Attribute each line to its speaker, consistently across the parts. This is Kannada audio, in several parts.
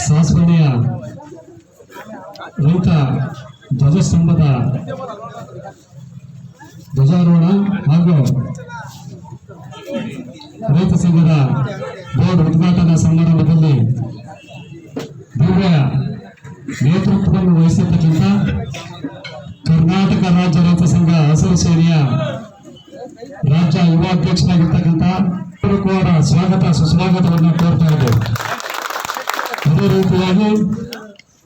Speaker 1: ಸಾಸ್ವಳ್ಳಿಯ ರೈತ ಧ್ವಜಸ್ತಂಭದ ಧ್ವಜಾರೋಹಣ ಹಾಗೂ ರೈತ ಸಂಘದ ಬೋರ್ಡ್ ಉದ್ಘಾಟನಾ ಸಮಾರಂಭದಲ್ಲಿ ದಿವ್ಯ ನೇತೃತ್ವವನ್ನು ವಹಿಸಿರ್ತಕ್ಕಂಥ ಕರ್ನಾಟಕ ರಾಜ್ಯ ರೈತ ಸಂಘ ಹಸಿರು ಸೇನೆಯ ರಾಜ್ಯ ಯುವ ಅಧ್ಯಕ್ಷರಾಗಿರ್ತಕ್ಕಂಥ ಸ್ವಾಗತ ಸುಸ್ವಾಗತವನ್ನು ಕೋರ್ತಾ ಇದ್ದೇವೆ. ಅದೇ ರೀತಿಯಾಗಿ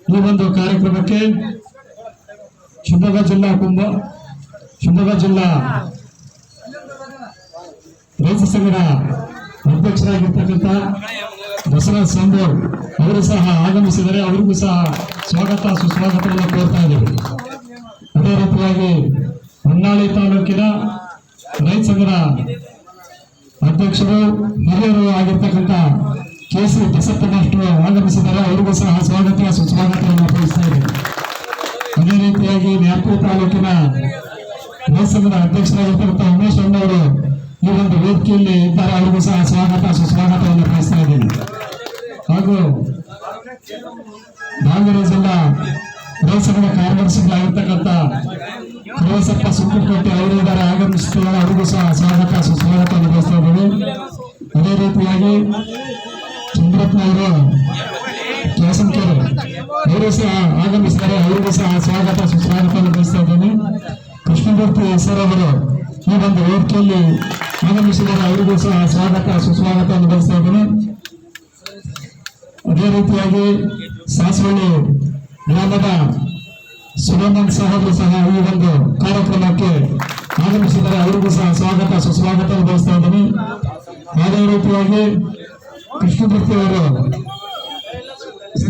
Speaker 1: ಈ ಒಂದು ಕಾರ್ಯಕ್ರಮಕ್ಕೆ ಶಿವಮೊಗ್ಗ ಜಿಲ್ಲಾ ರೈತ ಸಂಘದ ಅಧ್ಯಕ್ಷರಾಗಿರ್ತಕ್ಕಂಥ ಬಸವರಾಜ್ ಸಂಬೋರ್ ಅವರು ಸಹ ಆಗಮಿಸಿದರೆ ಅವರಿಗೂ ಸಹ ಸ್ವಾಗತ ಸುಸ್ವಾಗತವನ್ನು ಕೋರ್ತಾ ಇದ್ದೇವೆ. ಅದೇ ರೀತಿಯಾಗಿ ಹೊನ್ನಾಳಿ ತಾಲೂಕಿನ ರೈತ ಸಂಘದ ಅಧ್ಯಕ್ಷರು ಹಿರಿಯರು ಆಗಿರ್ತಕ್ಕಂಥ ಕೆಸಿ ಬಸಪ್ಪ ಮಾಸ್ಟರ್ ಆಗಮಿಸಿದ್ದಾರೆ, ಅವರಿಗೂ ಸಹ ಸ್ವಾಗತ ಸುಸ್ವಾಗತವನ್ನು ಕೋರಿಸ್ತಾ ಇದ್ದೇವೆ. ಅದೇ ರೀತಿಯಾಗಿ ನ್ಯಾಮತಿ ತಾಲೂಕಿನ ರೈತ ಸಂಘದ ಅಧ್ಯಕ್ಷರಾಗಿರ್ತಕ್ಕಂಥ ಉಮೇಶ್ ಅಣ್ಣವರು ಈ ಒಂದು ವೇದಿಕೆಯಲ್ಲಿ ಇದ್ದಾರೆ, ಅವರಿಗೂ ಸಹ ಸ್ವಾಗತ ಸುಸ್ವಾಗತವನ್ನು ಕೋರಿಸ್ತಾ ಇದ್ದೇನೆ. ಹಾಗೂ ದಾವಣಗೆರೆ ಜಿಲ್ಲಾ ರೈತ ಸಂಘದ ಕಾರ್ಯದರ್ಶಿಗಳಾಗಿರ್ತಕ್ಕಂಥ ಕಳಸಪ್ಪ ಸುಂಕುಕೋಟೆ ಅವರು ಇದ್ದಾರೆ, ಆಗಮಿಸುತ್ತಿದ್ದಾರೆ, ಅವರಿಗೂ ಸಹ ಸ್ವಾಗತ ಸುಸ್ವಾಗತವನ್ನು ಬಯಸ್ತಾ ಇದ್ದೇವೆ. ಅದೇ ರೀತಿಯಾಗಿ ಚಂದ್ರಪ್ಪನವರು ಕ್ಯಾಸಂಕೆರೆ ಅವರು ಸಹ ಆಗಮಿಸಿದ್ದಾರೆ, ಅವರಿಗೂ ಸಹ ಸ್ವಾಗತ ಸುಸ್ವಾಗತವನ್ನು ಬಯಸ್ತಾ ಇದ್ದೇನೆ. ಕೃಷ್ಣಮೂರ್ತಿ ಸರ್ ಅವರು ಈ ಒಂದು ವೇದಿಕೆಯಲ್ಲಿ ಆಗಮಿಸಿದ್ದಾರೆ, ಅವರಿಗೂ ಸಹ ಸ್ವಾಗತ ಸುಸ್ವಾಗತವನ್ನು ಬಯಸ್ತಾ ಇದ್ದೇನೆ. ಅದೇ ರೀತಿಯಾಗಿ ಸಾಸ್ವಳ್ಳಿ ಗ್ರಾಮದ ಸುಬ್ರಹ್ಮಣ್ಯ ಸಾಹೇಬರು ಸಹ ಈ ಒಂದು ಕಾರ್ಯಕ್ರಮಕ್ಕೆ ಆಗಮಿಸಿದ್ದಾರೆ, ಅವರಿಗೂ ಸಹ ಸ್ವಾಗತ ಸುಸ್ವಾಗತವನ್ನು ಬಯಸ್ತಾ ಇದ್ದೀನಿ. ಅದೇ ರೀತಿಯಾಗಿ ಕೃಷ್ಣಮೂರ್ತಿ ಅವರು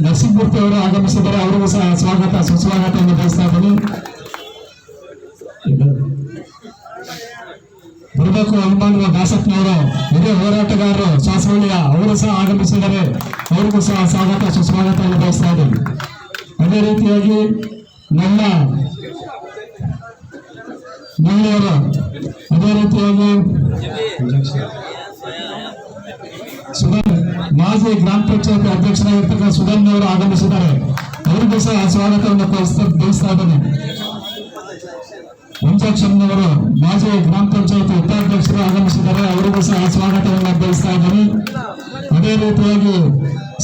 Speaker 1: ನರಸಿಂಹಮೂರ್ತಿ ಅವರು ಆಗಮಿಸಿದ್ದಾರೆ, ಅವರಿಗೂ ಸಹ ಸ್ವಾಗತ ಸುಸ್ವಾಗತವನ್ನು ಬಯಸ್ತಾ ಇದ್ದೀನಿ. ಬರಬೇಕು ಹನುಮಾನ ದಾಸಪ್ಪನವರು ಹಿರಿಯ ಹೋರಾಟಗಾರರು ಸಾಸ್ವಳ್ಳಿಯ ಅವರು ಸಹ ಆಗಮಿಸಿದ್ದಾರೆ, ಅವರಿಗೂ ಸಹ ಸ್ವಾಗತ ಸುಸ್ವಾಗತವನ್ನು ಬಯಸ್ತಾ ಇದ್ದೀನಿ. ಅದೇ ರೀತಿಯಾಗಿ ನಮ್ಮ ಮಹಿಳೆಯರು, ಅದೇ ರೀತಿಯಾಗಿ ಮಾಜಿ ಗ್ರಾಮ ಪಂಚಾಯತ್ ಅಧ್ಯಕ್ಷರಾಗಿರ್ತಕ್ಕಂಥ ಸುಧನ್ ಅವರು ಆಗಮಿಸಿದ್ದಾರೆ, ಅವರಿಗೂ ಸಹ ಸ್ವಾಗತವನ್ನು ಬಯಸ್ತಾ ಇದ್ದೇನೆ. ಪಂಚಾಕ್ಷಮ್ಮನವರು ಮಾಜಿ ಗ್ರಾಮ ಪಂಚಾಯತ್ ಉಪಾಧ್ಯಕ್ಷರು ಆಗಮಿಸಿದ್ದಾರೆ, ಅವರಿಗೂ ಸಹ ಸ್ವಾಗತವನ್ನು ಬಯಸ್ತಾ ಇದ್ದೇನೆ. ಅದೇ ರೀತಿಯಾಗಿ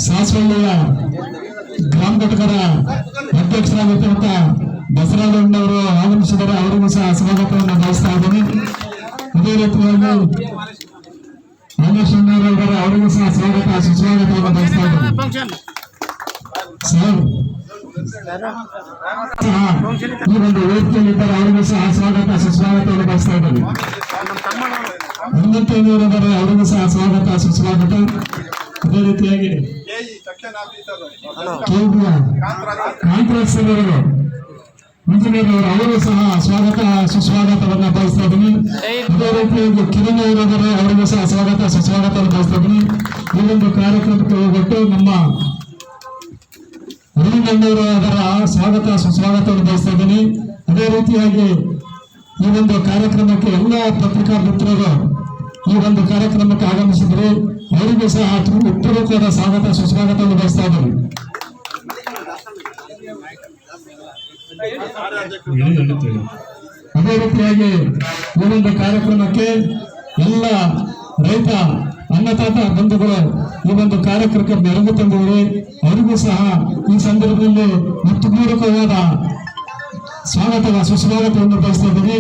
Speaker 1: ಸಾಸ್ವಳ್ಳಿಯ ಗ್ರಾಮ ಘಟಕದ ಅಧ್ಯಕ್ಷರಾಗಿರ್ತಕ್ಕಂಥ ಬಸವರಾಜಣ್ಣವರು ಆಗಮಿಸಿದ್ದಾರೆ, ಅವರಿಗೂ ಸಹ ಸ್ವಾಗತವನ್ನು ಬಯಸ್ತಾ ಇದ್ದೇನೆ. ಅದೇ ರೀತಿಯಾಗಿ ರಮೇಶ್ ಅಣ್ಣವರಿದ್ದಾರೆ, ಅವರಿಗೂ ಸಹ ಸ್ವಾಗತ ಸುಸ್ವಾಗತವನ್ನು ಬಯಸ್ತಾ ಇದ್ದೇನೆ. ಈ ಒಂದು ವೇದಿಕೆಯಲ್ಲಿದ್ದಾರೆ, ಅವರಿಗೂ ಸಹ ಸ್ವಾಗತ ಸುಸ್ವಾಗತವನ್ನು ಬಯಸ್ತಾ ಇದ್ದೇನೆ. ಹನುಮಂತಯ್ಯನವರಿದ್ದಾರೆ, ಅವರಿಗೂ ಸಹ ಸ್ವಾಗತ ಸುಸ್ವಾಗತ. ಅದೇ ರೀತಿಯಾಗಿ ಕಾಂತರಾಜ್ ಅವರು ಇಂಜಿನಿಯರ್ ಅವರು ಸಹ ಸ್ವಾಗತ ಸುಸ್ವಾಗತವನ್ನು ಬಯಸ್ತಾ ಇದ್ದೀನಿ. ಅದೇ ರೀತಿಯಾಗಿ ಕಿರಣ್ ಅವರಿದ್ದಾರೆ, ಅವರಿಗೂ ಸಹ ಸ್ವಾಗತ ಸುಸ್ವಾಗತವನ್ನು ಬಯಸ್ತಾ ಇದ್ದೀನಿ. ಈ ಒಂದು ಕಾರ್ಯಕ್ರಮಕ್ಕೆ ಹೋಗ್ಬಿಟ್ಟು ನಮ್ಮ ಅರವಿಂದಣ್ಣವರು ಅದರ ಸ್ವಾಗತ ಸುಸ್ವಾಗತವನ್ನು ಬಯಸ್ತಾ ಇದ್ದೀನಿ. ಅದೇ ರೀತಿಯಾಗಿ ಈ ಒಂದು ಕಾರ್ಯಕ್ರಮಕ್ಕೆ ಎಲ್ಲ ಪತ್ರಿಕಾ ಮಿತ್ರರು ಈ ಒಂದು ಕಾರ್ಯಕ್ರಮಕ್ಕೆ ಆಗಮಿಸಿದರೆ ಅವರಿಗೂ ಸಹ ಉತ್ತರವಾದ ಸ್ವಾಗತ ಸುಸ್ವಾಗತವನ್ನು ಬಯಸ್ತಾ ಇದ್ದೀನಿ. ಅದೇ ರೀತಿಯಾಗಿ ಈ ಒಂದು ಕಾರ್ಯಕ್ರಮಕ್ಕೆ ಎಲ್ಲ ರೈತ ಅನ್ನದಾತ ಬಂಧುಗಳು ಈ ಒಂದು ಕಾರ್ಯಕ್ರಮಕ್ಕೆ ಮೆರುಗು ತಂದಿದ್ದಾರೆ, ಅವರಿಗೂ ಸಹ ಈ ಸಂದರ್ಭದಲ್ಲಿ ಉತ್ಪೂರ್ವಕವಾದ ಸ್ವಾಗತ ಸುಸ್ವಾಗತವನ್ನು ಬಯಸ್ತಾ ಇದ್ದೀನಿ.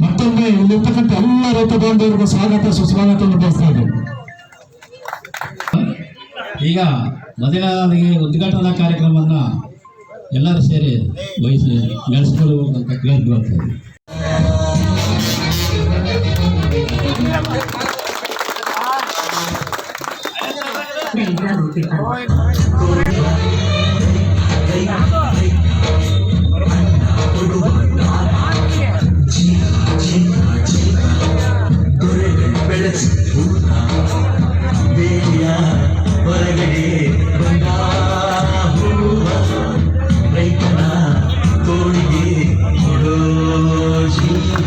Speaker 1: ಮತ್ತೊಮ್ಮೆ ಇಲ್ಲಿರ್ತಕ್ಕಂಥ ಎಲ್ಲ ರೈತ ಬಾಂಧವರಿಗೂ ಸ್ವಾಗತ ಸುಸ್ವಾಗತವನ್ನು ಬಯಸ್ತಾ ಇದ್ದೀನಿ.
Speaker 2: ಈಗ ಮೊದಲನೇದಾಗಿ ಉದ್ಘಾಟನಾ ಕಾರ್ಯಕ್ರಮವನ್ನು ಎಲ್ಲರೂ ಸೇರಿ ವಹಿಸಿ ನಡೆಸಿಕೊಳ್ಳುವಂತ ಕೇಳ್ಕೊಳ್ತೇವೆ.
Speaker 3: ಹೊರಗಡೆ ಬಂದ ಹೂವ ರೈತನ ತೋಳಿಗೆ ಕೊಡೋ ಜೀವ.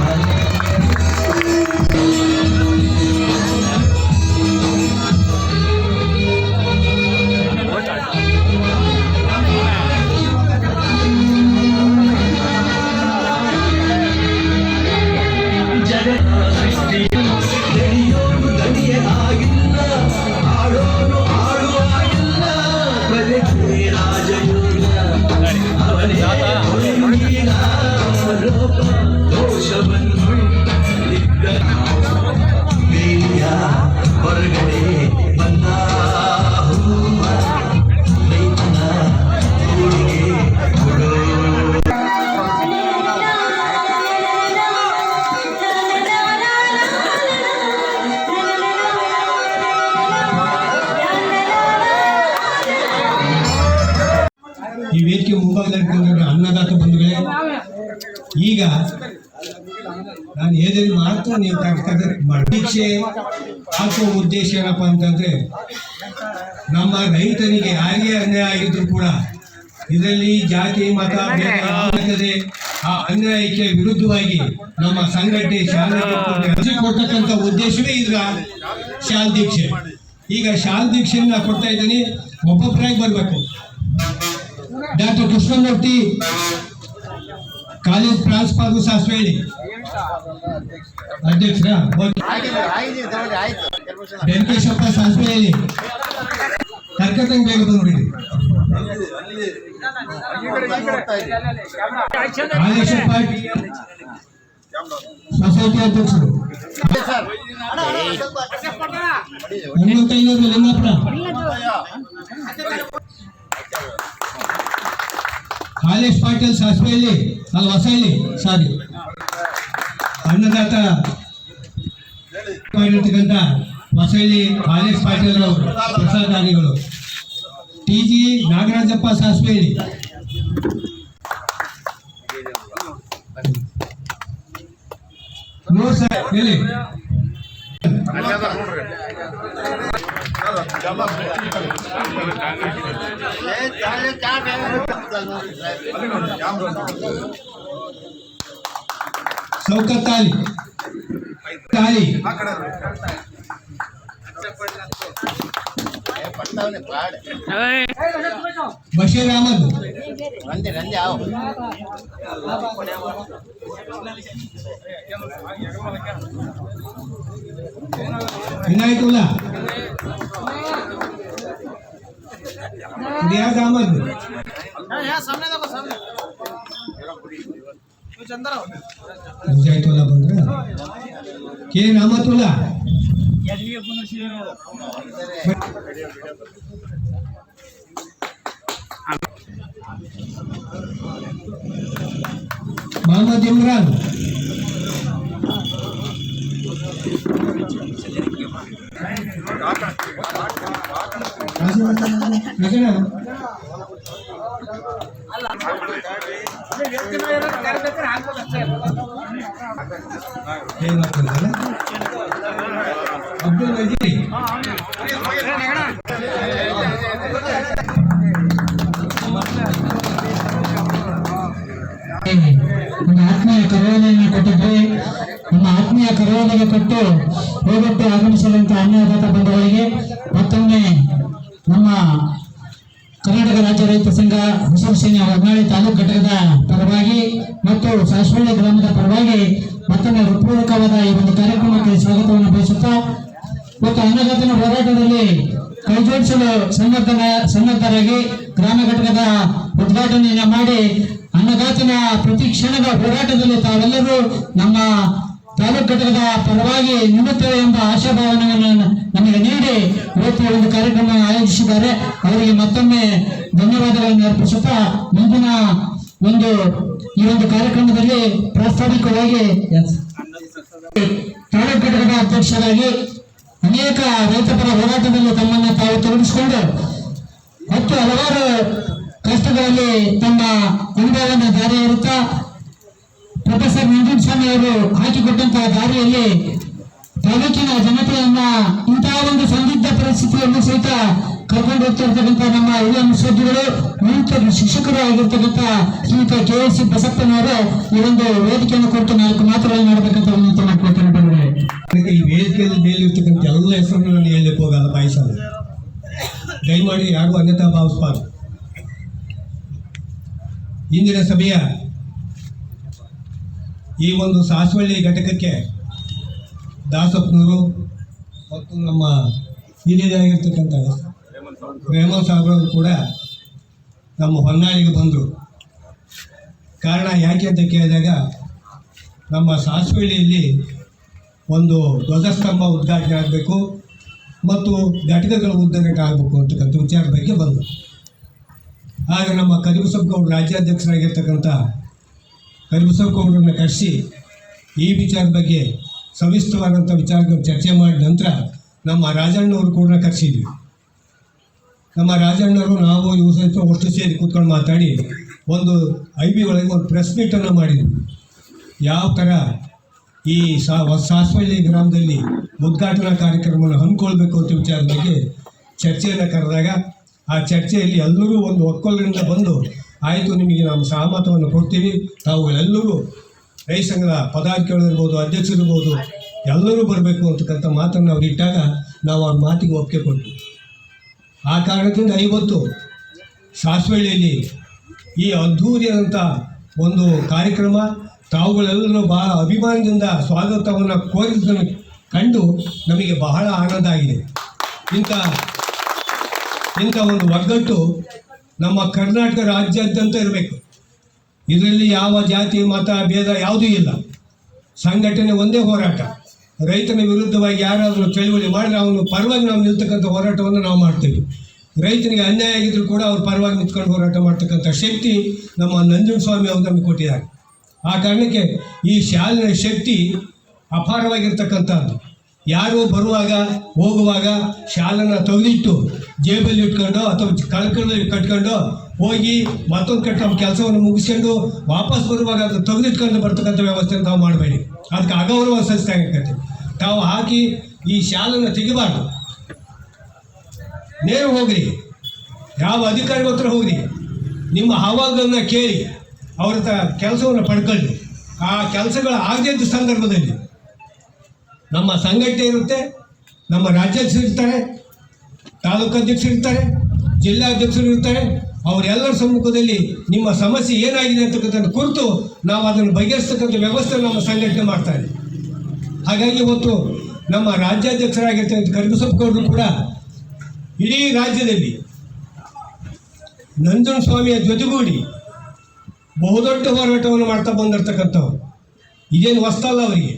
Speaker 4: ಈ ವೇದಿಕೆ ಮುಂಭಾಗದಲ್ಲಿ ಅನ್ನದಾತ ಬಂಧುಗಳೇ, ಈಗ ನಾನು ಹೇಳಿದ್ರೆ ಮಾತ್ರ ನೀವು ದೀಕ್ಷೆ ಹಾಕುವ ಉದ್ದೇಶ ಏನಪ್ಪ ಅಂತಂದ್ರೆ, ನಮ್ಮ ರೈತನಿಗೆ ಯಾರಿಗೆ ಅನ್ಯಾಯ ಆಗಿದ್ರು ಕೂಡ ಇದರಲ್ಲಿ ಜಾತಿ ಮತ ಭೇದ ಆ ಅನ್ಯಾಯಕ್ಕೆ ವಿರುದ್ಧವಾಗಿ ನಮ್ಮ ಸಂಘಟನೆ ಶಾಲೆ ಕೊಡ್ತಕ್ಕಂಥ ಉದ್ದೇಶವೇ ಈಗ ಶಾಲ್ ದೀಕ್ಷೆ. ಈಗ ಶಾಲ್ ದೀಕ್ಷೆಯನ್ನ ಕೊಡ್ತಾ ಇದ್ದೀನಿ, ಒಬ್ಬೊಬ್ಬರಾಗಿ ಬರಬೇಕು. ಡಾಕ್ಟರ್ ಕೃಷ್ಣಮೂರ್ತಿ ಕಾಲೇಜ್ ಪ್ರಾಂಶುಪಾಲರು ಸಾಸ್ವೇಳಿ ಅಧ್ಯಕ್ಷರ, ವೆಂಕಟೇಶಪ್ಪ ಸಾಸ್ವೇಳಿ ಕರ್ಕತಂಗ್ ಬೇಗ ಬಂದ್ಬಿಡಿ. ಕಾಲೇಶಪ್ಪ ಸೊಸೈಟಿ ಅಧ್ಯಕ್ಷರು, ಹನುಮಂತಯ್ಯವರು ಲಿಂಗಪುರ, ಹಾಲೇಶ್ ಪಾಟೀಲ್ ಸಾಸ್ವೇಲಿ ಅಲ್ಲಿ ಹೊಸೈಲಿ ಸಾರಿ ಅನ್ನದಾತ ಮಾಡಿರ್ತಕ್ಕಂಥ ಹೊಸೈಲಿ ಹಾಲೇಶ್ ಪಾಟೀಲ್ ಅವರು ಪ್ರಸಾದಾನಿಗಳು, TG ನಾಗರಾಜಪ್ಪ ಸಾಸ್ವೇಲಿ, ಹೇಳಿ ಸೌಕತ್ ತಾಲಿ ತಾಲಿ ಬಶೀರ್ ಅಹಮದ್, ಇನಾಯತುಲ್ಲಾ, रियाज अहमद, मुजाहिदुल्लाह बंद्रा, के रहमतुल्लाह, मोहम्मद इमरान, अब्दुल नजीर,
Speaker 1: ನಮ್ಮ ಆತ್ಮೀಯ ಕರೆಯನ್ನು ಕೊಟ್ಟಿದ್ವಿ. ನಮ್ಮ ಆತ್ಮೀಯ ಕರೆಯೊಂದಿಗೆ ಕೊಟ್ಟು ಹೋಗುತ್ತೆ ಆಗಮಿಸಿದಂತ ಅನ್ನದಾತ ಬಂಧುಗಳಿಗೆ ಮತ್ತೊಮ್ಮೆ ನಮ್ಮ ಕರ್ನಾಟಕ ರಾಜ್ಯ ರೈತ ಸಂಘ ಹಸಿರು ಸೇನೆ ಹೊನ್ನಾಳಿ ತಾಲೂಕು ಘಟಕದ ಪರವಾಗಿ ಮತ್ತು ಸಾಸ್ವಳ್ಳಿ ಗ್ರಾಮದ ಪರವಾಗಿ ಮತ್ತೊಮ್ಮೆ ಹೃತ್ಪೂರ್ವಕವಾದ ಈ ಒಂದು ಕಾರ್ಯಕ್ರಮಕ್ಕೆ ಸ್ವಾಗತವನ್ನು ಬಯಸುತ್ತಾ, ಮತ್ತು ಅನ್ನದಾತನ ಹೋರಾಟದಲ್ಲಿ ಕೈ ಜೋಡಿಸಲು ಸನ್ನದ್ಧರಾಗಿ ಗ್ರಾಮ ಘಟಕದ ಉದ್ಘಾಟನೆಯನ್ನು ಮಾಡಿ ಅನ್ನದಾತನ ಪ್ರತಿ ಕ್ಷಣದ ಹೋರಾಟದಲ್ಲಿ ತಾವೆಲ್ಲರೂ ನಮ್ಮ ತಾಲೂಕು ಘಟಕದ ಪರವಾಗಿ ನಿಲ್ಲುತ್ತೇವೆ ಎಂಬ ಆಶಾಭಾವನೆಯನ್ನು ನಮಗೆ ನೀಡಿ ಇವತ್ತು ಒಂದು ಕಾರ್ಯಕ್ರಮ ಆಯೋಜಿಸಿದ್ದಾರೆ. ಅವರಿಗೆ ಮತ್ತೊಮ್ಮೆ ಧನ್ಯವಾದಗಳನ್ನು ಅರ್ಪಿಸುತ್ತಾ, ಮುಂದಿನ ಈ ಒಂದು ಕಾರ್ಯಕ್ರಮದಲ್ಲಿ ಪ್ರಾಸ್ತಾವಿಕವಾಗಿ ತಾಲೂಕು ಘಟಕದ ಅಧ್ಯಕ್ಷರಾಗಿ ಅನೇಕ ರೈತಪರ ಹೋರಾಟದಲ್ಲಿ ತಮ್ಮನ್ನು ತಾವು ತೊಡಗಿಸಿಕೊಂಡು ಮತ್ತು ಹಲವಾರು ಕಷ್ಟಗಳಲ್ಲಿ ತಮ್ಮ ಅನುಭವವನ್ನು ದಾರಿ ಇರುತ್ತಾ ಪ್ರೊಫೆಸರ್ ನಂಜುಂಡಸ್ವಾಮಿ ಅವರು ಹಾಕಿಕೊಟ್ಟಂತಹ ದಾರಿಯಲ್ಲಿ ತಾಲೂಕಿನ ಜನತೆಯನ್ನ ಇಂತಹ ಒಂದು ಸಂದಿಗ್ಧ ಪರಿಸ್ಥಿತಿಯನ್ನು ಸಹಿತ ಕರ್ಕೊಂಡು ಹೋಗ್ತಿರ್ತಕ್ಕಂಥ ನಮ್ಮ ಹಿರಿಯ ಮುತ್ಸದ್ದಿಗಳು ನಿವೃತ್ತ ಶಿಕ್ಷಕರು ಆಗಿರ್ತಕ್ಕಂಥ ಶ್ರೀಯುತ KSC ಬಸಪ್ಪನವರು ಈ ಒಂದು ವೇದಿಕೆಯನ್ನು ಕೊಟ್ಟು 4 ಮಾತುಗಳನ್ನು ಮಾಡಬೇಕಂತ ವಿನಂತಿ ಮಾಡ್ಕೊಳ್ತೇನೆ.
Speaker 4: ಈ ವೇದಿಕೆಯಲ್ಲಿ ಮೇಲಿರ್ತಕ್ಕಂಥ ಎಲ್ಲ ಹೆಸರನ್ನು ನಾನು ಹೇಳಲಿಕ್ಕೆ ಹೋಗಲ್ಲ, ಬಾಯಿಸಲ್ಲ. ದಯಮಾಡಿ ಯಾರು ಅನ್ಯತಾ ಭಾವಿಸಬಾರದು. ಇಂದಿನ ಸಭೆಯ ಈ ಒಂದು ಸಾಸ್ವಳ್ಳಿ ಘಟಕಕ್ಕೆ ದಾಸಪ್ಪನವರು ಮತ್ತು ನಮ್ಮ ಹಿರಿಯರಾಗಿರ್ತಕ್ಕಂಥ ರೇಮನ್ ಸಾಹೇಬರು ಕೂಡ ನಮ್ಮ ಹೊನ್ನಾಳಿಗೆ ಬಂದರು. ಕಾರಣ ಯಾಕೆ ಅಂತ ಕೇಳಿದಾಗ, ನಮ್ಮ ಸಾಸ್ವಳ್ಳಿಯಲ್ಲಿ ಒಂದು ಧ್ವಜಸ್ತಂಭ ಉದ್ಘಾಟನೆ ಆಗಬೇಕು ಮತ್ತು ಘಟಕಗಳ ಉದ್ಘಾಟನೆ ಆಗಬೇಕು ಅಂತಕ್ಕಂಥ ವಿಚಾರದ ಬಗ್ಗೆ ಬಂದರು. ಆಗ ನಮ್ಮ ಕರಿಬಸಪ್ಪಗೌಡರು ರಾಜ್ಯಾಧ್ಯಕ್ಷರಾಗಿರ್ತಕ್ಕಂಥ ಕರಿಬಸಪ್ಪಗೌಡರನ್ನ ಕರೆಸಿ ಈ ವಿಚಾರದ ಬಗ್ಗೆ ಸವಿಸ್ತರವಾದಂಥ ವಿಚಾರಗಳನ್ನು ಚರ್ಚೆ ಮಾಡಿದ ನಂತರ ನಮ್ಮ ರಾಜಣ್ಣವರು ಕೂಡ ಕರೆಸಿದ್ವಿ. ನಮ್ಮ ರಾಜಣ್ಣರು ನಾವು ಇವು ಸಹಿತ ಅಷ್ಟು ಸೇರಿ ಕೂತ್ಕೊಂಡು ಮಾತಾಡಿ ಒಂದು IB ಒಳಗೆ ಒಂದು ಪ್ರೆಸ್ ಮೀಟನ್ನು ಮಾಡಿದ್ವಿ. ಯಾವ ಥರ ಈ ಸಾಸ್ವಳ್ಳಿ ಗ್ರಾಮದಲ್ಲಿ ಉದ್ಘಾಟನಾ ಕಾರ್ಯಕ್ರಮವನ್ನು ಹಮ್ಮಿಕೊಳ್ಬೇಕು ಅಂತ ವಿಚಾರದ ಬಗ್ಗೆ ಚರ್ಚೆಯನ್ನು ಕರೆದಾಗ ಆ ಚರ್ಚೆಯಲ್ಲಿ ಎಲ್ಲರೂ ಒಂದು ಒಕ್ಕೊಲಿನಿಂದ ಬಂದು ಆಯಿತು ನಿಮಗೆ ನಾವು ಸಹಮತವನ್ನು ಕೊಡ್ತೀವಿ, ತಾವು ಎಲ್ಲರೂ ರೈತ ಸಂಘದ ಪದಾಧಿಕಾರಿಗಳಿರ್ಬೋದು, ಅಧ್ಯಕ್ಷರಿರ್ಬೋದು, ಎಲ್ಲರೂ ಬರಬೇಕು ಅಂತಕ್ಕಂಥ ಮಾತನ್ನು ಅವ್ರು ಇಟ್ಟಾಗ ನಾವು ಅವ್ರ ಮಾತಿಗೆ ಒಪ್ಪಿಗೆ ಕೊಟ್ಟು ಆ ಕಾರಣದಿಂದ ಇವತ್ತು ಸಾಸ್ವಳ್ಳಿಯಲ್ಲಿ ಈ ಅದ್ಧೂರಿಯಾದಂಥ ಒಂದು ಕಾರ್ಯಕ್ರಮ ತಾವುಗಳೆಲ್ಲರೂ ಬಹಳ ಅಭಿಮಾನದಿಂದ ಸ್ವಾಗತವನ್ನು ಕೋರಿದ್ದನ್ನು ಕಂಡು ನಮಗೆ ಬಹಳ ಆನಂದ ಆಗಿದೆ. ಇಂಥ ಒಂದು ಒಗ್ಗಟ್ಟು ನಮ್ಮ ಕರ್ನಾಟಕ ರಾಜ್ಯಾದ್ಯಂತ ಇರಬೇಕು. ಇದರಲ್ಲಿ ಯಾವ ಜಾತಿ ಮತ ಭೇದ ಯಾವುದೂ ಇಲ್ಲ. ಸಂಘಟನೆ ಒಂದೇ ಹೋರಾಟ. ರೈತನ ವಿರುದ್ಧವಾಗಿ ಯಾರಾದರೂ ಚಳುವಳಿ ಮಾಡಿದ್ರೆ ಅವನು ಪರವಾಗಿ ನಾವು ನಿಲ್ತಕ್ಕಂಥ ಹೋರಾಟವನ್ನು ನಾವು ಮಾಡ್ತೇವೆ. ರೈತನಿಗೆ ಅನ್ಯಾಯ ಆಗಿದ್ರು ಕೂಡ ಅವ್ರ ಪರವಾಗಿ ನಿಂತ್ಕೊಂಡು ಹೋರಾಟ ಮಾಡ್ತಕ್ಕಂಥ ಶಕ್ತಿ ನಮ್ಮ ನಂಜುಂಡಸ್ವಾಮಿ ಅವರು ನಮಗೆ ಕೊಟ್ಟಿದ್ದಾರೆ. ಆ ಕಾರಣಕ್ಕೆ ಈ ಶಾಲಿನ ಶಕ್ತಿ ಅಪಾರವಾಗಿರ್ತಕ್ಕಂಥದ್ದು. ಯಾರು ಬರುವಾಗ ಹೋಗುವಾಗ ಶಾಲನ್ನು ತೆಗೆದಿಟ್ಟು ಜೇಬಲ್ಲಿ ಇಟ್ಕೊಂಡು ಅಥವಾ ಕಳ್ಕೊಳ್ಳಿ ಕಟ್ಕೊಂಡು ಹೋಗಿ ಮತ್ತೊಂದು ಕಡೆ ನಮ್ಮ ಕೆಲಸವನ್ನು ಮುಗಿಸ್ಕೊಂಡು ವಾಪಸ್ ಬರುವಾಗ ಅದು ತೆಗೆದಿಟ್ಕೊಂಡು ಬರ್ತಕ್ಕಂಥ ವ್ಯವಸ್ಥೆ ನಾವು ಮಾಡಬೇಡಿ. ಅದಕ್ಕೆ ಅಗೌರವ ಸಲ್ಲಿಸ್ತಾಗತ್ತೆ. ತಾವು ಹಾಕಿ ಈ ಶಾಲನ್ನು ತೆಗಿಬಾರ್ದು. ನೇರ ಹೋಗ್ರಿ, ಯಾವ ಅಧಿಕಾರಿಗಳ ಹತ್ರ ಹೋಗ್ರಿ, ನಿಮ್ಮ ಅಹವಾಲನ್ನು ಕೇಳಿ ಅವ್ರ ಹತ್ರ ಕೆಲಸವನ್ನು ಪಡ್ಕೊಳ್ಳಿ. ಆ ಕೆಲಸಗಳು ಆಗದೇ ಇದ್ದ ಸಂದರ್ಭದಲ್ಲಿ ನಮ್ಮ ಸಂಘಟನೆ ಇರುತ್ತೆ, ನಮ್ಮ ರಾಜ್ಯಾಧ್ಯಕ್ಷರು ಇರ್ತಾರೆ, ತಾಲೂಕು ಅಧ್ಯಕ್ಷರು ಇರ್ತಾರೆ, ಜಿಲ್ಲಾಧ್ಯಕ್ಷರು ಇರ್ತಾರೆ. ಅವರೆಲ್ಲರ ಸಮ್ಮುಖದಲ್ಲಿ ನಿಮ್ಮ ಸಮಸ್ಯೆ ಏನಾಗಿದೆ ಅಂತಕ್ಕಂಥ ಕುರಿತು ನಾವು ಅದನ್ನು ಬಗೆಹರಿಸ್ತಕ್ಕಂಥ ವ್ಯವಸ್ಥೆ ನಮ್ಮ ಸಂಘಟನೆ ಮಾಡ್ತಾರೆ. ಹಾಗಾಗಿ ಇವತ್ತು ನಮ್ಮ ರಾಜ್ಯಾಧ್ಯಕ್ಷರಾಗಿರ್ತಕ್ಕಂಥ ಕರಗಸಪ್ಪಗೌಡರು ಕೂಡ ಇಡೀ ರಾಜ್ಯದಲ್ಲಿ ನಂಜುಂಡಸ್ವಾಮಿಯ ಜೊತೆಗೂಡಿ ಬಹುದೊಡ್ಡ ಹೋರಾಟವನ್ನು ಮಾಡ್ತಾ ಬಂದಿರ್ತಕ್ಕಂಥವ್ರು. ಇದೇನು ಹೊಸ್ತಲ್ಲ ಅವರಿಗೆ.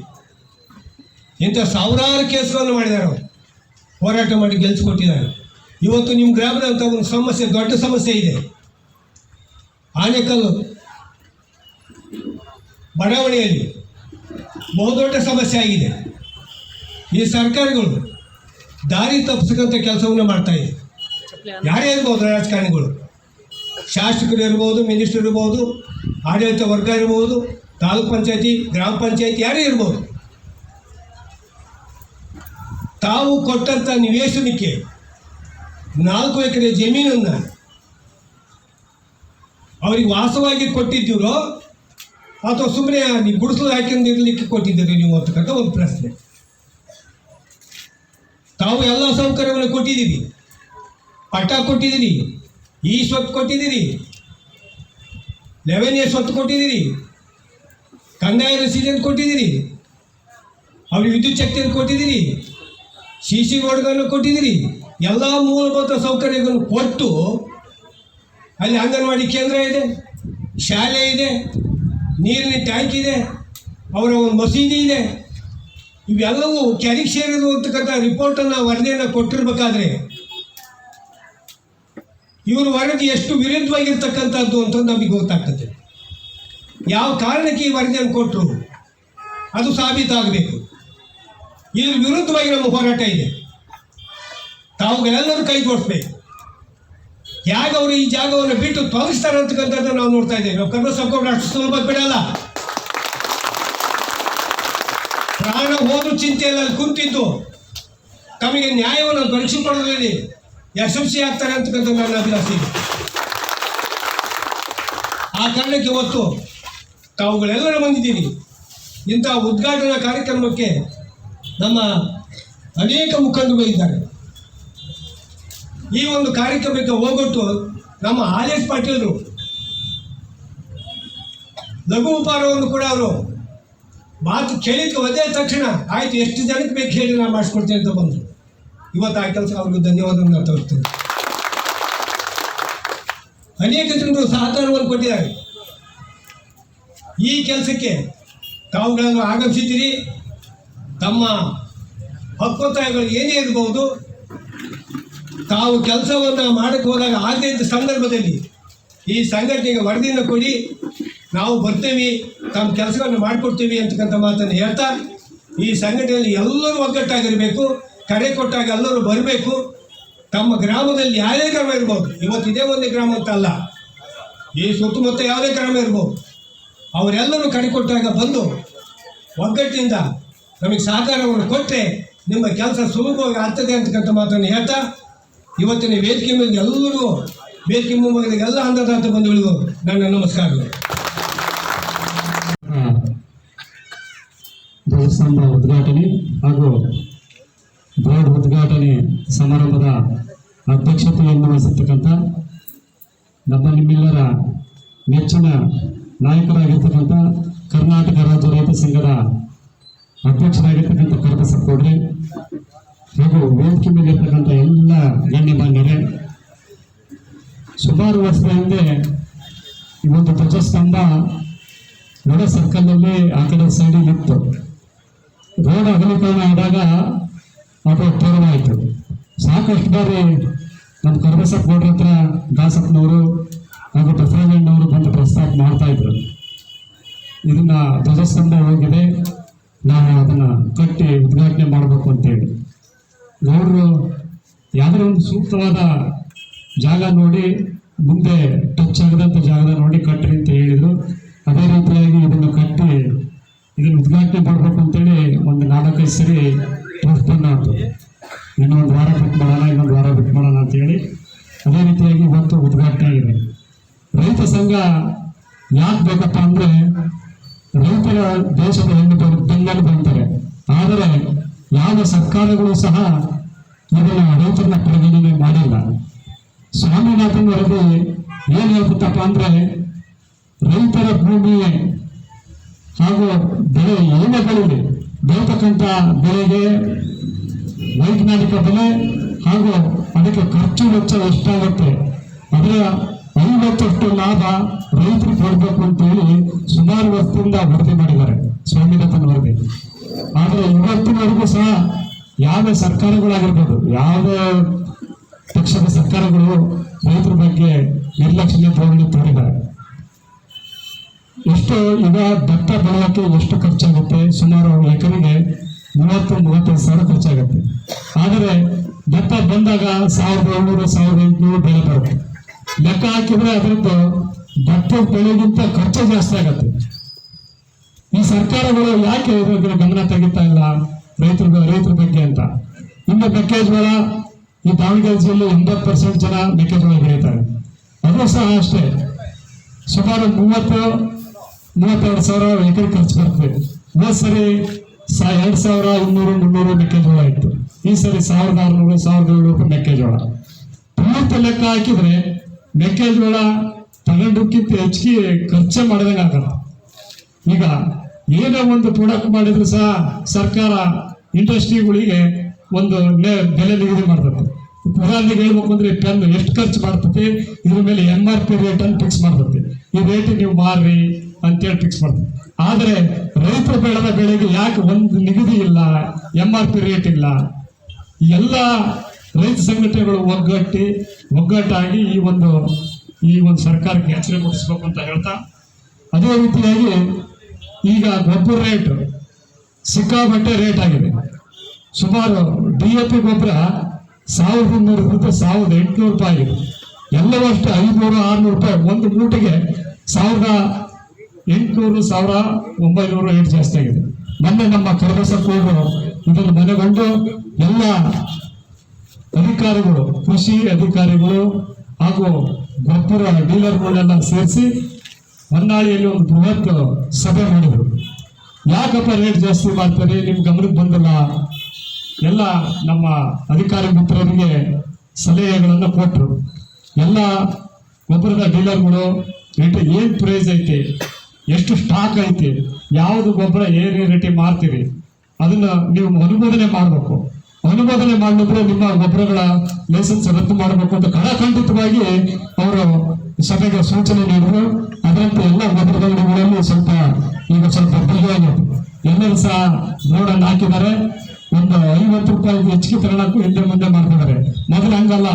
Speaker 4: ಇಂಥ ಸಾವಿರಾರು ಕೇಸ್ಗಳನ್ನು ಮಾಡಿದ್ದಾರೆ. ಅವರು ಹೋರಾಟ ಮಾಡಿ ಗೆಲ್ಲಿಸ್ಕೊಟ್ಟಿದ್ದಾರೆ. ಇವತ್ತು ನಿಮ್ಮ ಗ್ರಾಮದಂಥ ಒಂದು ಸಮಸ್ಯೆ, ದೊಡ್ಡ ಸಮಸ್ಯೆ ಇದೆ. ಆನೇಕಲ್ಲು ಬಡಾವಣೆಯಲ್ಲಿ ಬಹುದೊಡ್ಡ ಸಮಸ್ಯೆ ಆಗಿದೆ. ಈ ಸರ್ಕಾರಗಳು ದಾರಿ ತಪ್ಪಿಸಕ್ಕಂಥ ಕೆಲಸವನ್ನು ಮಾಡ್ತಾ ಇದೆ. ಯಾರೇ ಇರ್ಬೋದು, ರಾಜಕಾರಣಿಗಳು, ಶಾಸಕರು ಇರ್ಬೋದು, ಮಿನಿಸ್ಟರ್ ಇರ್ಬೋದು, ಆಡಳಿತ ವರ್ಗ ಇರ್ಬೋದು, ತಾಲೂಕ್ ಪಂಚಾಯತಿ, ಗ್ರಾಮ ಪಂಚಾಯತಿ, ಯಾರೇ ಇರ್ಬೋದು, ತಾವು ಕೊಟ್ಟಂಥ ನಿವೇಶನಕ್ಕೆ 4 ಎಕರೆ ಜಮೀನನ್ನು ಅವ್ರಿಗೆ ವಾಸವಾಗಿ ಕೊಟ್ಟಿದ್ದೀರೋ ಅಥವಾ ಸುಮ್ಮನೆ ನೀವು ಗುಡಿಸಲು ಹಾಕಿಂದ ಇರಲಿಕ್ಕೆ ಕೊಟ್ಟಿದ್ದೀರಿ ನೀವು ಅಂತಕ್ಕಂಥ ಒಂದು ಪ್ರಶ್ನೆ. ತಾವು ಎಲ್ಲ ಸೌಕರ್ಯವನ್ನು ಕೊಟ್ಟಿದ್ದೀರಿ, ಪಟ್ಟ ಕೊಟ್ಟಿದ್ದೀರಿ, ಈ ಸ್ವತ್ತು ಕೊಟ್ಟಿದ್ದೀರಿ, 11A ಸ್ವತ್ತು ಕೊಟ್ಟಿದ್ದೀರಿ, ಕಂದಾಯ ರಸೀದಿಯನ್ನು ಕೊಟ್ಟಿದ್ದೀರಿ, ಅವ್ರಿಗೆ ವಿದ್ಯುತ್ ಶಕ್ತಿಯನ್ನು ಕೊಟ್ಟಿದ್ದೀರಿ, CC ರೋಡ್ಗಳನ್ನು ಕೊಟ್ಟಿದ್ದೀರಿ. ಎಲ್ಲ ಮೂಲಭೂತ ಸೌಕರ್ಯಗಳನ್ನು ಕೊಟ್ಟು ಅಲ್ಲಿ ಅಂಗನವಾಡಿ ಕೇಂದ್ರ ಇದೆ, ಶಾಲೆ ಇದೆ, ನೀರಿನ ಟ್ಯಾಂಕ್ ಇದೆ, ಅವರ ಒಂದು ಮಸೀದಿ ಇದೆ. ಇವೆಲ್ಲವೂ ಕ್ಯಾರಿಗೆ ಸೇರಿರುವಂತಕ್ಕಂಥ ರಿಪೋರ್ಟನ್ನು, ವರದಿಯನ್ನು ಕೊಟ್ಟಿರ್ಬೇಕಾದ್ರೆ ಇವರು ವರದಿ ಎಷ್ಟು ವಿರುದ್ಧವಾಗಿರ್ತಕ್ಕಂಥದ್ದು ಅಂತ ನಮಗೆ ಗೊತ್ತಾಗ್ತದೆ. ಯಾವ ಕಾರಣಕ್ಕೆ ಈ ವರದಿಯನ್ನು ಕೊಟ್ಟರು ಅದು ಸಾಬೀತಾಗಬೇಕು. ಇದ್ರ ವಿರುದ್ಧವಾಗಿ ನಮ್ಮ ಹೋರಾಟ ಇದೆ. ತಾವುಗಳೆಲ್ಲರೂ ಕೈ ಜೋಡಿಸ್ಬೇಕು. ಹೇಗೆ ಅವರು ಈ ಜಾಗವನ್ನು ಬಿಟ್ಟು ತೊಲಗಿಸ್ತಾರೆ ಅಂತಕ್ಕಂಥದ್ದು ನಾವು ನೋಡ್ತಾ ಇದ್ದೇವೆ. ನಾವು ಕರ್ನಾಟಕ ಅಷ್ಟು ಸುಲಭ ಬಿಡಲ್ಲ. ಪ್ರಾಣ ಹೋದ್ರೂ ಚಿಂತೆಯಲ್ಲಿ ಅಲ್ಲಿ ಕುಂತಿದ್ದು ತಮಗೆ ನ್ಯಾಯವನ್ನು ದೊರಕಿಸಿಕೊಡೋದ್ರಲ್ಲಿ ಯಶಸ್ವಿ ಆಗ್ತಾರೆ ಅಂತಕ್ಕಂಥ ನನ್ನ ಅಭಿಲಾಷೆ ಇದೆ. ಆ ಕಾರಣಕ್ಕೆ ಇವತ್ತು ತಾವುಗಳೆಲ್ಲರೂ ಬಂದಿದ್ದೀರಿ. ಇಂಥ ಉದ್ಘಾಟನಾ ಕಾರ್ಯಕ್ರಮಕ್ಕೆ ನಮ್ಮ ಅನೇಕ ಮುಖಂಡರು ಇದ್ದಾರೆ. ಈ ಒಂದು ಕಾರ್ಯಕ್ರಮಕ್ಕೆ ಹೋಗೊಟ್ಟು ನಮ್ಮ ಆರ್.ಎಸ್. ಪಾಟೀಲರು ಲಘು ಉಪಹಾರವನ್ನು ಕೂಡ ಅವರು ಮಾತು ಕೇಳಿದ್ದು ಒದ್ದೆ ತಕ್ಷಣ ಆಯ್ತು, ಎಷ್ಟು ಜನಕ್ಕೆ ಬೇಕು ಹೇಳಿ ನಾನು ಮಾಡಿಸ್ಕೊಡ್ತೇನೆ ಅಂತ ಬಂದರು. ಇವತ್ತು ಆ ಕೆಲಸ ಅವ್ರಿಗೆ ಧನ್ಯವಾದವನ್ನು ತೋರಿಸ್ತೇನೆ. ಅನೇಕ ಜನರು ಸಹಕಾರವನ್ನು ಕೊಟ್ಟಿದ್ದಾರೆ. ಈ ಕೆಲಸಕ್ಕೆ ತಾವುಗಳನ್ನು ಆಗಮಿಸಿದ್ದೀರಿ. ತಮ್ಮ ಹಕ್ಕೊತ್ತಾಯಗಳು ಏನೇ ಇರಬಹುದು, ತಾವು ಕೆಲಸವನ್ನು ಮಾಡಕ್ಕೆ ಹೋದಾಗ ಆಗದೇ ಇದ್ದ ಸಂದರ್ಭದಲ್ಲಿ ಈ ಸಂಘಟನೆಗೆ ವರದಿಯನ್ನು ಕೊಡಿ, ನಾವು ಬರ್ತೀವಿ, ತಮ್ಮ ಕೆಲಸವನ್ನು ಮಾಡಿಕೊಡ್ತೀವಿ ಅಂತಕ್ಕಂಥ ಮಾತನ್ನು ಹೇಳ್ತಾ, ಈ ಸಂಘಟನೆಯಲ್ಲಿ ಎಲ್ಲರೂ ಒಗ್ಗಟ್ಟಾಗಿರಬೇಕು. ಕರೆ ಕೊಟ್ಟಾಗ ಎಲ್ಲರೂ ಬರಬೇಕು. ತಮ್ಮ ಗ್ರಾಮದಲ್ಲಿ ಯಾವುದೇ ಗ್ರಾಮ ಇರ್ಬೋದು, ಇವತ್ತು ಇದೇ ಒಂದು ಗ್ರಾಮ ಅಂತ ಅಲ್ಲ, ಈ ಸುತ್ತಮುತ್ತ ಯಾವುದೇ ಗ್ರಾಮ ಇರ್ಬೋದು, ಅವರೆಲ್ಲರೂ ಕಡಿಕೊಟ್ಟಾಗ ಬಂದು ಒಗ್ಗಟ್ಟಿನಿಂದ ನಮಗೆ ಸಹಕಾರವನ್ನು ಕೊಟ್ಟರೆ ನಿಮ್ಮ ಕೆಲಸ ಸುಲಭವಾಗಿ ಆಗ್ತದೆ ಅಂತಕ್ಕಂಥ ಮಾತನ್ನು ಹೇಳ್ತಾ ಇವತ್ತಿನ ವೇದಿಕೆ ಮೇಲೆ ಎಲ್ಲರೂ ವೇದಿಕೆ ಮುಂಭಾಗದಲ್ಲಿ ಎಲ್ಲ ಅನ್ನದಾತ ಬಂಧುಗಳಿಗೂ ನನ್ನ ನಮಸ್ಕಾರಗಳು.
Speaker 1: ದೇವಸ್ಥಾನದ ಉದ್ಘಾಟನೆ ಹಾಗೂ ಬೋರ್ಡ್ ಉದ್ಘಾಟನೆ ಸಮಾರಂಭದ ಅಧ್ಯಕ್ಷತೆಯನ್ನು ವಹಿಸಿರ್ತಕ್ಕಂಥ ನಮ್ಮ ನಿಮ್ಮೆಲ್ಲರ ನೆಚ್ಚಿನ ನಾಯಕರಾಗಿರ್ತಕ್ಕಂಥ ಕರ್ನಾಟಕ ರಾಜ್ಯ ರೈತ ಸಂಘದ ಅಧ್ಯಕ್ಷರಾಗಿರ್ತಕ್ಕಂಥ ಕರಬಸಪ್ಪ ಗೌಡ್ರೆ ಹಾಗೂ ವೇದಿಕೆ ಮೇಲೆ ಇರ್ತಕ್ಕಂಥ ಎಲ್ಲ ಗಣ್ಯಮಾನ್ಯರೇ, ಸುಮಾರು ವರ್ಷದ ಹಿಂದೆ ಈ ಒಂದು ಧ್ವಜಸ್ತಂಭ ನಡ ಸರ್ಕಲ್ನಲ್ಲಿ ಆ ಕಡೆ ಸೈಡಲ್ಲಿ ಇತ್ತು. ರೋಡ್ ಅಗಲೀಕರಣ ಆದಾಗ ಅದು ತೆರವಾಯಿತು. ಸಾಕಷ್ಟು ಬಾರಿ ನಮ್ಮ ಕರಬಸಪ್ಪ ಗೌಡ್ರ ಹತ್ರ ದಾಸಪ್ಪನವರು ಹಾಗೂ ಬಸವರಾಜಣ್ಣವರು ಬಂದು ಪ್ರಸ್ತಾಪ ಮಾಡ್ತಾ ಇದ್ರು. ಇದನ್ನ ಧ್ವಜಸ್ತಂಭ ಹೋಗಿದೆ, ನಾವು ಅದನ್ನ ಕಟ್ಟಿ ಉದ್ಘಾಟನೆ ಮಾಡಬೇಕು ಅಂತೇಳಿ. ಗೌಡರು ಯಾವುದೋ ಒಂದು ಸೂಕ್ತವಾದ ಜಾಗ ನೋಡಿ, ಮುಂದೆ ಟಚ್ ಆಗದಂಥ ಜಾಗದ ನೋಡಿ ಕಟ್ಟಿ ಅಂತ ಹೇಳಿದರು. ಅದೇ ರೀತಿಯಾಗಿ ಇದನ್ನು ಕಟ್ಟಿ ಇದನ್ನು ಉದ್ಘಾಟನೆ ಮಾಡಬೇಕು ಅಂತೇಳಿ ಒಂದು 4-5 ಸರಿ ಪೋಸ್ಟ್ಪೋನ್ ಆಯಿತು. ಇನ್ನೊಂದು ವಾರ ಬಿಟ್ಟು ಮಾಡೋಣ, ಇನ್ನೊಂದು ವಾರ ಬಿಟ್ಟು ಮಾಡೋಣ ಅಂತೇಳಿ ಅದೇ ರೀತಿಯಾಗಿ ಇವತ್ತು ಉದ್ಘಾಟನೆ ಆಗಿದೆ. ರೈತ ಸಂಘ ಯಾಕೆ ಬೇಕಪ್ಪ ಅಂದರೆ, ರೈತರ ದೇಶದ ಬೆನ್ನಲ್ಲಿ ಬಂತಾರೆ. ಆದರೆ ಯಾವ ಸರ್ಕಾರಗಳು ಸಹ ಇದನ್ನು ರೈತರನ್ನ ಪರಿಗಣನೆ ಮಾಡಿಲ್ಲ. ಸ್ವಾಮಿನಾಥನ್ ವರದಿ ಏನು ಹೇಳ್ತಪ್ಪ ಅಂದರೆ, ರೈತರ ಭೂಮಿ ಹಾಗೂ ಬೆಳೆ ಏನೇ ಬೆಳೆಯಲಿ ಬೆಳತಕ್ಕಂಥ ಬೆಳೆಗೆ ವೈಜ್ಞಾನಿಕ ಬೆಲೆ ಹಾಗೂ ಅದಕ್ಕೆ ಖರ್ಚು ವೆಚ್ಚ ಎಷ್ಟಾಗುತ್ತೆ ಅದರ 50% ಲಾಭ ರೈತರಿಗೆ ಕೊಡಬೇಕು ಅಂತೇಳಿ ಸುಮಾರು ವರ್ಷದಿಂದ ವರದಿ ಮಾಡಿದ್ದಾರೆ, ಸ್ವಾಮಿನಾಥನ್ ವರದಿ. ಆದರೆ ಇವತ್ತಿನವರೆಗೂ ಸಹ ಯಾವ ಸರ್ಕಾರಗಳಾಗಿರ್ಬೋದು, ಯಾವುದೇ ಪಕ್ಷದ ಸರ್ಕಾರಗಳು ರೈತರ ಬಗ್ಗೆ ನಿರ್ಲಕ್ಷ್ಯ ಧೋರಣೆ ತೋರಿದ್ದಾರೆ. ಎಷ್ಟು ಈಗ ಭತ್ತ ಬೆಳೆಯೋಕ್ಕೆ ಎಷ್ಟು ಖರ್ಚಾಗುತ್ತೆ? ಸುಮಾರು ಎಕರೆಗೆ 30-35 ಸಾವಿರ ಖರ್ಚಾಗುತ್ತೆ. ಆದರೆ ಭತ್ತ ಬಂದಾಗ 1700-1800 ಬೆಳೆ ಬರುತ್ತೆ. ಲೆಕ್ಕ ಹಾಕಿದ್ರೆ ಅದರದ್ದು ಭತ್ತದ ಬೆಳೆಗಿಂತ ಖರ್ಚು ಜಾಸ್ತಿ ಆಗುತ್ತೆ. ಈ ಸರ್ಕಾರಗಳು ಯಾಕೆ ಇದ್ರ ಗಮನ ತೆಗಿತಾ ಇಲ್ಲ ರೈತರ ಬಗ್ಗೆ ಅಂತ? ಇನ್ನು ಮೆಕ್ಕೆಜೋಳ, ಈ ದಾವಣಗೆರೆ ಜಿಲ್ಲೆ 80% ಜನ ಮೆಕ್ಕೆಜೋಳ ಬೆಳೀತಾರೆ. ಅದು ಸಹ ಅಷ್ಟೇ, ಸುಮಾರು 30-32 ಸಾವಿರ ಎಕರೆ ಖರ್ಚು ಬರ್ತದೆ. ಹೋದ ಸರಿ 2200-300 ಮೆಕ್ಕೆಜೋಳ ಇತ್ತು. ಈ ಸರಿ 1600-1700 ರೂಪಾಯಿ ಮೆಕ್ಕೆಜೋಳ. ಪೂರ್ತಿ ಲೆಕ್ಕ ಹಾಕಿದ್ರೆ ಮೆಕ್ಕೆಜೋಳ ತಗೊಂಡಕ್ಕಿಂತ ಹೆಚ್ಚಿಗೆ ಖರ್ಚೆ ಮಾಡಿದಂಗೆ ಆಗಲ್ಲ. ಈಗ ಏನೋ ಒಂದು ಪ್ರಾಡಕ್ಟ್ ಮಾಡಿದ್ರು ಸಹ ಸರ್ಕಾರ ಇಂಡಸ್ಟ್ರಿಗಳಿಗೆ ಒಂದು ಬೆಲೆ ನಿಗದಿ ಮಾಡ್ತದೆ. ಉದಾಹರಣೆಗೆ ಹೇಳ್ಬೇಕು ಅಂದ್ರೆ ಪೆನ್ ಎಷ್ಟು ಖರ್ಚು ಮಾಡ್ತದೆ, ಇದ್ರ ಮೇಲೆ MRP ರೇಟ್ ಅನ್ನು ಫಿಕ್ಸ್ ಮಾಡ್ತದೆ. ಈ ರೇಟ್ ನೀವು ಮಾರ್ರಿ ಅಂತೇಳಿ ಫಿಕ್ಸ್ ಮಾಡ್ತದೆ. ಆದರೆ ರೈತರು ಬೆಳೆದ ಬೆಳೆಗೆ ಯಾಕೆ ಒಂದು ನಿಗದಿ ಇಲ್ಲ, MRP ರೇಟ್ ಇಲ್ಲ? ಎಲ್ಲ ರೈತ ಸಂಘಟನೆಗಳು ಒಗ್ಗಟ್ಟಾಗಿ ಈ ಒಂದು ಸರ್ಕಾರಕ್ಕೆ ಎಚ್ಚರಿಕೆ ಮೂಡಿಸ್ಬೇಕು ಅಂತ ಹೇಳ್ತಾ, ಅದೇ ರೀತಿಯಾಗಿ ಈಗ ಗೊಬ್ಬರ ರೇಟ್ ಸಿಕ್ಕಾಪಟ್ಟೆ ರೇಟ್ ಆಗಿದೆ. ಸುಮಾರು DAP ಗೊಬ್ಬರ 1200 1800 ರೂಪಾಯಿ ಆಗಿದೆ. ಎಲ್ಲವೂ ಅಷ್ಟೇ 500-600 ರೂಪಾಯಿ ಒಂದು ಮೂಟೆಗೆ. 1800-1900 ರೇಟ್ ಜಾಸ್ತಿ ಆಗಿದೆ. ಮೊನ್ನೆ ನಮ್ಮ ಕರಬಸಪ್ಪ ಇದನ್ನು ಮನೆಗೊಂಡು ಎಲ್ಲ ಅಧಿಕಾರಿಗಳು, ಕೃಷಿ ಅಧಿಕಾರಿಗಳು ಹಾಗೂ ಗೊಬ್ಬರ ಡೀಲರ್ಗಳನ್ನೆಲ್ಲ ಸೇರಿಸಿ ಹೊನ್ನಾಳಿಯಲ್ಲಿ ಒಂದು ಬೃಹತ್ ಸಭೆ ಮಾಡಿದರು. ಯಾಕಪ್ಪ ರೇಟ್ ಜಾಸ್ತಿ ಮಾಡ್ತಾರೆ, ನಿಮ್ ಗಮನಕ್ಕೆ ಬಂದಿಲ್ಲ? ಎಲ್ಲ ನಮ್ಮ ಅಧಿಕಾರಿ ಮಿತ್ರರಿಗೆ ಸಲಹೆಗಳನ್ನು ಕೊಟ್ಟರು. ಎಲ್ಲ ಗೊಬ್ಬರದ ಡೀಲರ್ಗಳು ಏನ್ ಪ್ರೈಸ್ ಐತಿ, ಎಷ್ಟು ಸ್ಟಾಕ್ ಐತಿ, ಯಾವುದು ಗೊಬ್ಬರ ಏನೇ ರೇಟಿ ಮಾರ್ತೀರಿ ಅದನ್ನ ನೀವು ಅನುಮೋದನೆ ಮಾಡಬೇಕು. ಅನುಮೋದನೆ ಮಾಡಿದ್ರೆ ನಿಮ್ಮ ಗೊಬ್ಬರಗಳ ಲೈಸೆನ್ಸ್ ರದ್ದು ಮಾಡಬೇಕು ಅಂತ ಖಂಡಿತವಾಗಿ ಅವರು ಸಭೆಗೆ ಸೂಚನೆ ನೀಡಿದ್ರು. ಅದರಂತೆ ಎಲ್ಲ ಗೊಬ್ಬರದ ಅಂಗಡಿಗಳಲ್ಲಿ ಸ್ವಲ್ಪ ಬದಲಾಗಿದೆ. ಎಲ್ಲರೂ ಸಹ ಬೋರ್ಡನ್ನು ಹಾಕಿದ್ದಾರೆ. ಒಂದು 50 ರೂಪಾಯಿ ಹೆಚ್ಚಿಗೆ ತಗೊಳಕ್ಕೂ ಹಿಂದೆ ಮುಂದೆ ಮಾಡ್ತಿದ್ದಾರೆ. ಮೊದಲು ಹಂಗಲ್ಲ,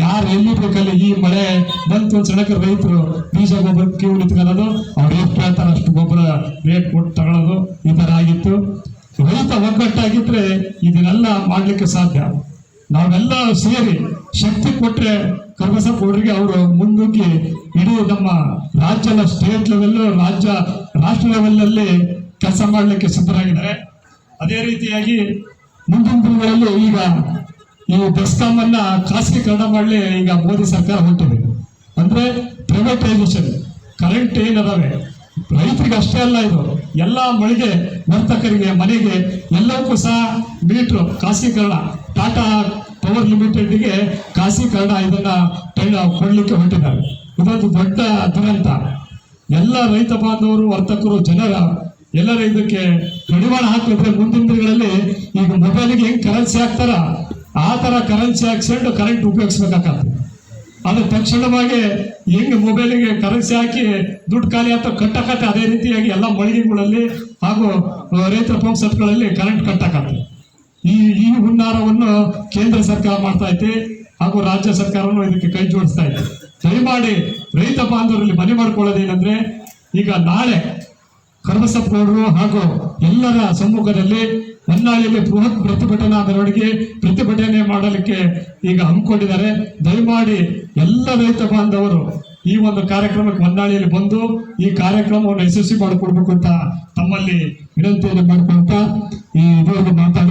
Speaker 1: ಯಾರು ಎಲ್ಲಿ ಬೇಕಲ್ಲಿ ಈ ಮಳೆ ಬಂತು ಸಡಕ ರೈತರು ಬೀಜ ಗೊಬ್ಬರ ಕ್ಯೂ ನಿಂತ್ಕೊಳ್ಳೋದು, ಅವ್ರು ಎಷ್ಟು ಹೇಳ್ತಾರೆ ಅಷ್ಟು ಗೊಬ್ಬರ ರೇಟ್ ಕೊಟ್ಟು ತಗೊಳ್ಳೋದು, ಈ ತರ ಆಗಿತ್ತು. ರೈತ ಒಗ್ಗಟ್ಟಾಗಿದ್ರೆ ಇದನ್ನೆಲ್ಲ ಮಾಡ್ಲಿಕ್ಕೆ ಸಾಧ್ಯ. ನಾವೆಲ್ಲ ಸೇರಿ ಶಕ್ತಿ ಕೊಟ್ಟರೆ ಕರ್ಬಸಪ್ಪ ಗೌಡರಿಗೆ ಅವರು ಮುನ್ನುಗ್ಗಿ ಇಡೀ ನಮ್ಮ ರಾಜ್ಯದ ಸ್ಟೇಟ್ ಲೆವೆಲ್ ರಾಷ್ಟ್ರ ಲೆವೆಲ್ನಲ್ಲಿ ಕೆಲಸ ಮಾಡಲಿಕ್ಕೆ ಸಿದ್ಧರಾಗಿದ್ದಾರೆ. ಅದೇ ರೀತಿಯಾಗಿ ಮುಂದಿನ ದಿನಗಳಲ್ಲಿ ಈಗ ಈ ಬೆಸ್ಕಾಂ ಅನ್ನ ಖಾಸಗೀಕರಣ ಮಾಡಲಿ ಈಗ ಮೋದಿ ಸರ್ಕಾರ ಹೊಂಟಿದೆ. ಅಂದ್ರೆ ಪ್ರೈವೇಟೈಸೇಷನ್. ಕರೆಂಟ್ ಏನದಾವೆ ರೈತರಿಗೆ ಅಷ್ಟೇ ಅಲ್ಲ, ಇದು ಎಲ್ಲ ಮಳಿಗೆ ವರ್ತಕರಿಗೆ ಮನೆಗೆ ಎಲ್ಲಕ್ಕೂ ಸಹ ಮೀಟ್ರು ಖಾಸಗೀಕರಣ. ಟಾಟಾ ಪವರ್ ಲಿಮಿಟೆಡ್ಗೆ ಖಾಸಗೀಕರಣ ಇದನ್ನ ಕೊಡ್ಲಿಕ್ಕೆ ಹೊರಟಿದ್ದಾರೆ. ಇದೊಂದು ದೊಡ್ಡ ದುರಂತ. ಎಲ್ಲ ರೈತ ಬಾಂಧವರು ವರ್ತಕರು ಜನರ ಎಲ್ಲರೂ ಇದಕ್ಕೆ ಕಡಿವಾಣ ಹಾಕಿದ್ರೆ ಮುಂದಿನ ದಿನಗಳಲ್ಲಿ ಈಗ ಮೊಬೈಲ್ಗೆ ಹೆಂಗ್ ಕರೆನ್ಸಿ ಹಾಕ್ತಾರ ಆ ತರ ಕರೆನ್ಸಿ ಹಾಕ್ಸ್ಕೊಂಡು ಕರೆಂಟ್ ಉಪಯೋಗಿಸ್ಬೇಕಾಗತ್ತೆ. ಅದು ತಕ್ಷಣವಾಗಿ ಹೆಂಗ್ ಮೊಬೈಲಿಗೆ ಕರೆನ್ಸಿ ಹಾಕಿ ದುಡ್ಡು ಖಾಲಿ ಅಥವಾ ಕಟ್ಟಕತ್ತೆ, ಅದೇ ರೀತಿಯಾಗಿ ಎಲ್ಲ ಮಳಿಗೆಗಳಲ್ಲಿ ಹಾಗೂ ರೈತರ ಪಂಪ್ ಸೆಟ್ಗಳಲ್ಲಿ ಕರೆಂಟ್ ಕಟ್ಟಕತ್ತೆ. ಈ ಹುನ್ನಾರವನ್ನು ಕೇಂದ್ರ ಸರ್ಕಾರ ಮಾಡ್ತಾ ಐತಿ ಹಾಗೂ ರಾಜ್ಯ ಸರ್ಕಾರವನ್ನು ಇದಕ್ಕೆ ಕೈ ಜೋಡಿಸ್ತಾ ಇದೆ. ದಯಮಾಡಿ ರೈತ ಬಾಂಧವರಲ್ಲಿ ಮನೆ ಮಾಡ್ಕೊಳ್ಳೋದೇನೆಂದ್ರೆ, ಈಗ ನಾಳೆ ಕರ್ಬಸಪ್ಪ ಗೌಡರು ಹಾಗೂ ಎಲ್ಲರ ಸಮ್ಮುಖದಲ್ಲಿ ಹೊನ್ನಾಳಿಯಲ್ಲಿ ಬೃಹತ್ ಪ್ರತಿಭಟನೆ ಮಾಡಲಿಕ್ಕೆ ಈಗ ಹಮ್ಮಿಕೊಂಡಿದ್ದಾರೆ. ದಯಮಾಡಿ ಎಲ್ಲ ರೈತ ಬಾಂಧವರು ಈ ಒಂದು ಕಾರ್ಯಕ್ರಮಕ್ಕೆ ಹೊನ್ನಾಳಿಯಲ್ಲಿ ಬಂದು ಈ ಕಾರ್ಯಕ್ರಮವನ್ನು ಯಶಸ್ವಿ ಮಾಡಿಕೊಡ್ಬೇಕು ಅಂತ ತಮ್ಮಲ್ಲಿ ವಿನಂತಿಯನ್ನು ಮಾಡ್ಕೊಂತ ಈ ಇದುವರೆಗೂ ಮಾತಾಡಿ